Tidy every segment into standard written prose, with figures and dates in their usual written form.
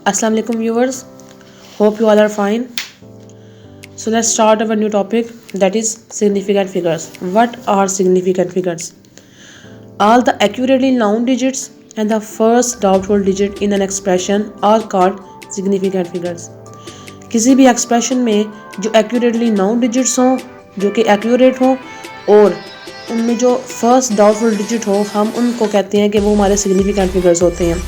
Assalamu alaikum viewers, hope you all are fine. So let's start our new topic, that is significant figures. What are significant figures? All the accurately known digits and the first doubtful digit in an expression are called significant figures. किसी भी expression में जो accurately noun digits हों, जो कि accurate हों और उनमें जो फर्स्ट डाउटफुल डिजिट हो, हम उनको कहते हैं कि वो हमारे सिग्निफिकेंट फिगर्स होते हैं.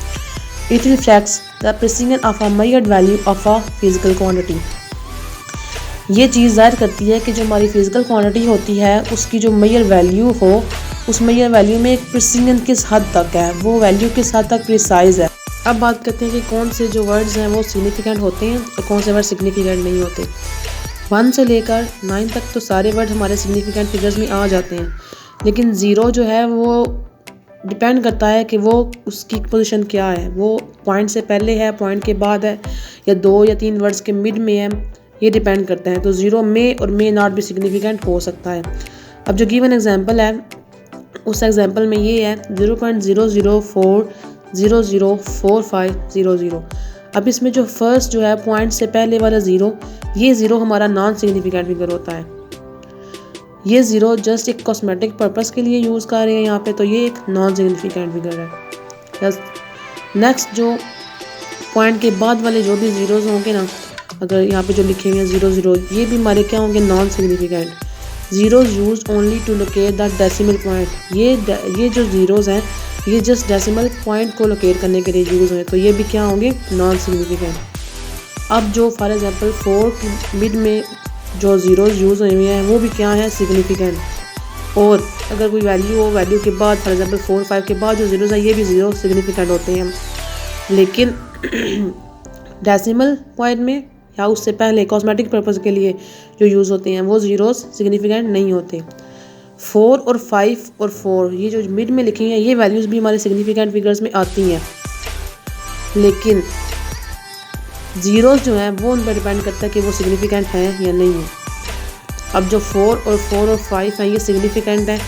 It reflects the precision of a measured value of a physical quantity. ये चीज़ ज़ाहिर करती है कि जो हमारी फिजिकल क्वांटिटी होती है उसकी जो मेजर वैल्यू हो, उस मेजर वैल्यू में एक प्रिसीजन किस हद तक है, वो वैल्यू किस हद तक प्रिसाइज है. अब बात करते हैं कि कौन से जो वर्ड्स हैं वो सिग्निफिकेंट होते हैं और कौन से वर्ड सिग्निफिकेंट नहीं होते. 1 से लेकर 9 तक तो सारे वर्ड हमारे सिग्निफिकेंट फिगर्स में आ जाते हैं, लेकिन 0 जो है वो डिपेंड करता है कि वो उसकी पोजीशन क्या है, वो पॉइंट से पहले है, पॉइंट के बाद है, या 2 या 3 वर्ड्स के मिड में है, ये डिपेंड करता है. तो 0 में और मे नॉट भी सिग्निफिकेंट हो सकता है. अब जो गिवन एग्जांपल है उस एग्जांपल में ये है 0.004004500. अब इसमें जो फर्स्ट जो है पॉइंट से पहले वाला 0, ये 0 हमारा नॉन सिग्निफिकेंट फिगर होता है. ये 0 जस्ट एक कॉस्मेटिक पर्पस के लिए यूज़ कर रहे हैं यहाँ पे, तो ये एक नॉन सिग्निफिकेंट फिगर है. नेक्स्ट जो पॉइंट के बाद वाले जो भी ज़ीरोज़ होंगे ना, अगर यहाँ पे जो लिखे हुए हैं 00, ये भी हमारे क्या होंगे, non significant. Zeros use only to locate the decimal point. ये जो ज़ीरोज़ हैं ये जस्ट डेसिमल पॉइंट को लोकेट करने के लिए यूज़ हुए, तो ये भी क्या होंगे, नॉन सिग्निफिकेंट. अब जो फॉर एग्जांपल 4 की मिड में जो ज़ीरोज़ यूज़ हुए हैं वो भी क्या है, सिग्निफिकेंट. और अगर कोई वैल्यू हो, वैल्यू के बाद फॉर एग्जांपल 4 5 के बाद जो ज़ीरोज़ हैं ये भी 0 सिग्निफिकेंट होते हैं. लेकिन डेसिमल पॉइंट में या उससे पहले कॉस्मेटिक पर्पस के लिए जो यूज़ होते हैं वो ज़ीरोज़ सिग्निफिकेंट नहीं होते. 4 और 5 और 4 ये जो मिड में लिखी हैं ये वैल्यूज़ भी हमारे सिग्निफिकेंट फिगर्स में आती हैं, लेकिन ज़ीरोज़ जो हैं वो उन पर डिपेंड करता है कि वो सिग्निफिकेंट हैं या नहीं है. अब जो 4 और 5 हैं ये सिग्निफिकेंट हैं.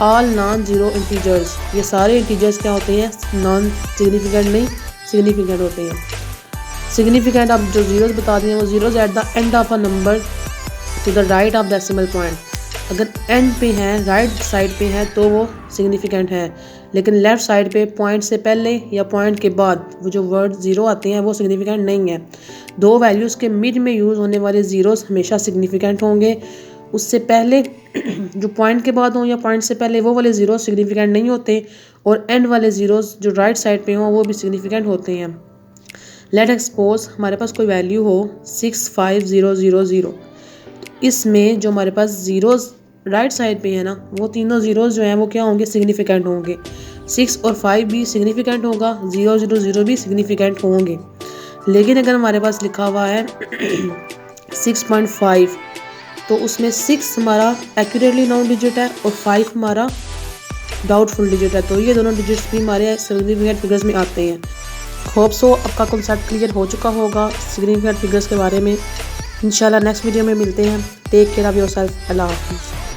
ऑल नॉन ज़ीरो इंटीजर्स, ये सारे इंटीजर्स क्या होते हैं, नॉन सिग्निफिकेंट नहीं सिग्निफिकेंट होते हैं. सिग्निफिकेंट अब जो ज़ीरोज़ बता दिए वो zeros at the end of a number two the right of decimal point. अगर एंड पे हैं, राइट साइड पे हैं, तो वो सिग्निफिकेंट है. लेकिन लेफ़्ट साइड पे पॉइंट से पहले या पॉइंट के बाद वो जो वर्ड 0 आते हैं वो सिग्निफिकेंट नहीं है. 2 वैल्यूज़ के मिड में यूज़ होने वाले ज़ीरोज़ हमेशा सिग्निफिकेंट होंगे. उससे पहले जो पॉइंट के बाद हों या पॉइंट से पहले वो वाले ज़ीरोज़ सिग्निफिकेंट नहीं होते, और एंड वाले ज़ीरोज़ जो राइट साइड पे हों वो भी सिग्निफिकेंट होते हैं. लेट एक्सपोज हमारे पास कोई वैल्यू हो 65000. इसमें जो हमारे पास ज़ीरोज़ राइट साइड पे है ना, वो तीनों ज़ीरोज़ जो हैं वो क्या होंगे, सिग्निफिकेंट होंगे. 6 और 5 भी सिग्निफिकेंट होगा, 000 भी सिग्निफिकेंट होंगे. लेकिन अगर हमारे पास लिखा हुआ है 6.5, तो उसमें 6 हमारा एक्यूरेटली नाउन डिजिट है और 5 हमारा डाउटफुल डिजिट है, तो ये दोनों डिजिट्स भी हमारे सिग्निफिकेंट फिगर्स में आते हैं. होप सो आपका कॉन्सेप्ट क्लियर हो चुका होगा सिग्निफिकेंट फिगर्स के बारे में. इंशाल्लाह नेक्स्ट वीडियो में मिलते हैं. Take care of yourself. अल्लाह हाफ़िज़.